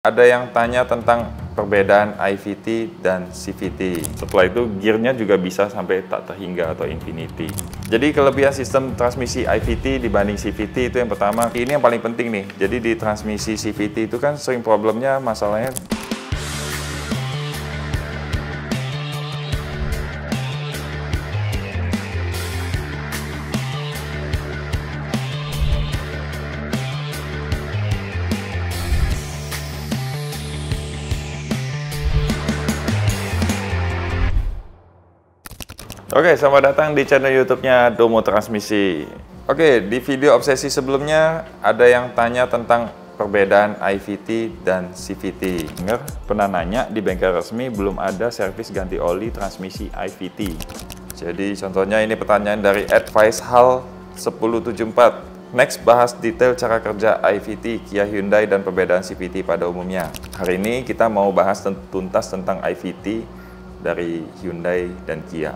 Ada yang tanya tentang perbedaan IVT dan CVT. Setelah itu gearnya juga bisa sampai tak terhingga atau infinity. Jadi kelebihan sistem transmisi IVT dibanding CVT itu yang pertama, ini yang paling penting nih. Jadi di transmisi CVT itu kan sering problemnya masalahnya Oke, selamat datang di channel YouTube-nya Domo Transmisi. Oke, di video obsesi sebelumnya ada yang tanya tentang perbedaan IVT dan CVT. Dengar, pernah nanya di bengkel resmi belum ada servis ganti oli transmisi IVT. Jadi contohnya ini pertanyaan dari @faishal 1074. Next, bahas detail cara kerja IVT, Kia Hyundai, dan perbedaan CVT pada umumnya. Hari ini kita mau bahas tuntas tentang IVT dari Hyundai dan Kia.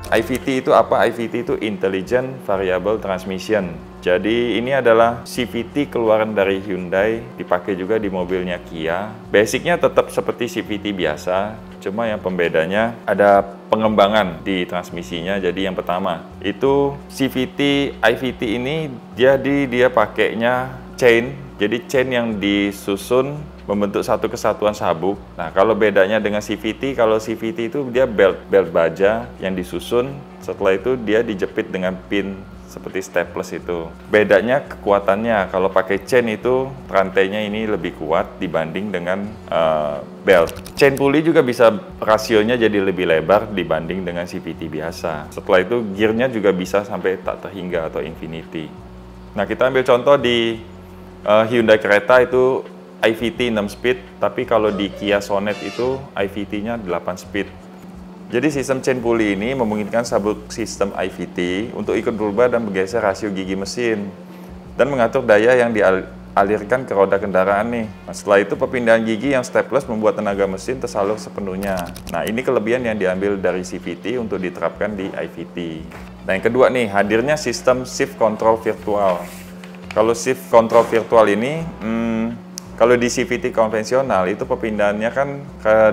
IVT itu apa? IVT itu Intelligent Variable Transmission. Jadi ini adalah CVT keluaran dari Hyundai, dipakai juga di mobilnya Kia. Basicnya tetap seperti CVT biasa, cuma yang pembedanya ada pengembangan di transmisinya. Jadi yang pertama, itu CVT, IVT ini dia pakainya chain. Jadi chain yang disusun membentuk satu kesatuan sabuk. Nah, kalau bedanya dengan CVT, kalau CVT itu dia belt baja yang disusun, setelah itu dia dijepit dengan pin seperti staples itu. Bedanya kekuatannya, kalau pakai chain itu rantainya ini lebih kuat dibanding dengan belt. Chain pulley juga bisa rasionya jadi lebih lebar dibanding dengan CVT biasa. Setelah itu gearnya juga bisa sampai tak terhingga atau infinity. Nah, kita ambil contoh di Hyundai Creta itu IVT 6 speed, tapi kalau di Kia Sonet itu IVT-nya 8 speed. Jadi sistem chain pulley ini memungkinkan sabuk sistem IVT untuk ikut berubah dan bergeser rasio gigi mesin dan mengatur daya yang dialirkan ke roda kendaraan nih. Nah, setelah itu perpindahan gigi yang stepless membuat tenaga mesin tersalur sepenuhnya. Nah, ini kelebihan yang diambil dari CVT untuk diterapkan di IVT. Nah, yang kedua nih, hadirnya sistem shift control virtual. Kalau shift control virtual ini, kalau di CVT konvensional itu perpindahannya kan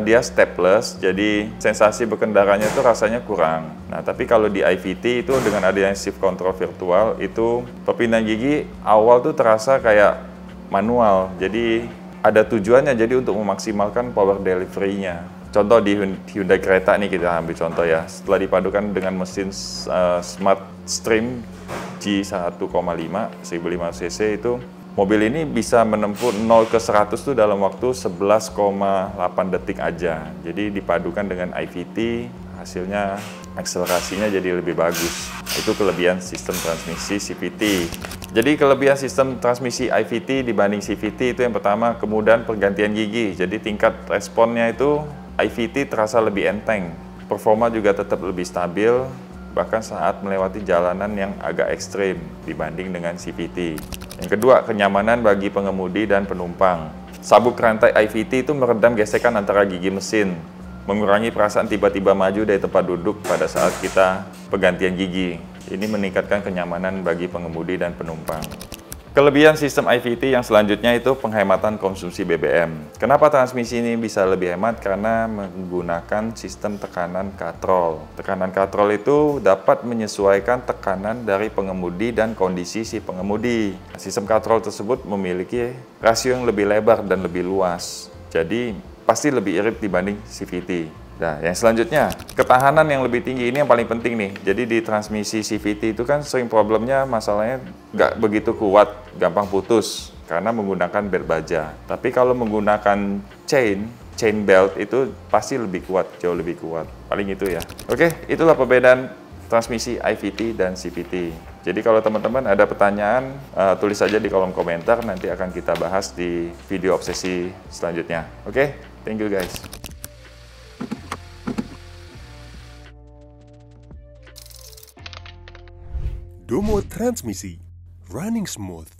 dia stepless, jadi sensasi berkendaranya itu rasanya kurang. Nah, tapi kalau di IVT itu dengan adanya shift control virtual itu perpindahan gigi awal tuh terasa kayak manual. Jadi ada tujuannya, jadi untuk memaksimalkan power delivery-nya. Contoh di Hyundai Creta nih, kita ambil contoh ya. Setelah dipadukan dengan mesin Smart Stream G1,5 1500 cc itu mobil ini bisa menempuh 0 ke 100 tuh dalam waktu 11,8 detik aja. Jadi dipadukan dengan IVT, hasilnya akselerasinya jadi lebih bagus. Itu kelebihan sistem transmisi CVT. Jadi kelebihan sistem transmisi IVT dibanding CVT itu yang pertama, kemudahan pergantian gigi. Jadi tingkat responnya itu IVT terasa lebih enteng. Performa juga tetap lebih stabil, bahkan saat melewati jalanan yang agak ekstrim dibanding dengan CVT. Yang kedua, kenyamanan bagi pengemudi dan penumpang. Sabuk rantai IVT itu meredam gesekan antara gigi mesin, mengurangi perasaan tiba-tiba maju dari tempat duduk pada saat kita pergantian gigi. Ini meningkatkan kenyamanan bagi pengemudi dan penumpang. Kelebihan sistem IVT yang selanjutnya itu penghematan konsumsi BBM. Kenapa transmisi ini bisa lebih hemat? Karena menggunakan sistem tekanan katrol. Tekanan katrol itu dapat menyesuaikan tekanan dari pengemudi dan kondisi si pengemudi. Sistem katrol tersebut memiliki rasio yang lebih lebar dan lebih luas. Jadi pasti lebih irit dibanding CVT. Nah, yang selanjutnya, ketahanan yang lebih tinggi, ini yang paling penting nih. Jadi di transmisi CVT itu kan sering problemnya masalahnya nggak begitu kuat, gampang putus karena menggunakan belt baja. Tapi kalau menggunakan chain belt itu pasti lebih kuat, jauh lebih kuat. Paling itu ya. Oke, itulah perbedaan transmisi IVT dan CVT. Jadi kalau teman-teman ada pertanyaan, tulis saja di kolom komentar, nanti akan kita bahas di video obsesi selanjutnya. Oke, thank you guys. Domo Transmisi, running smooth.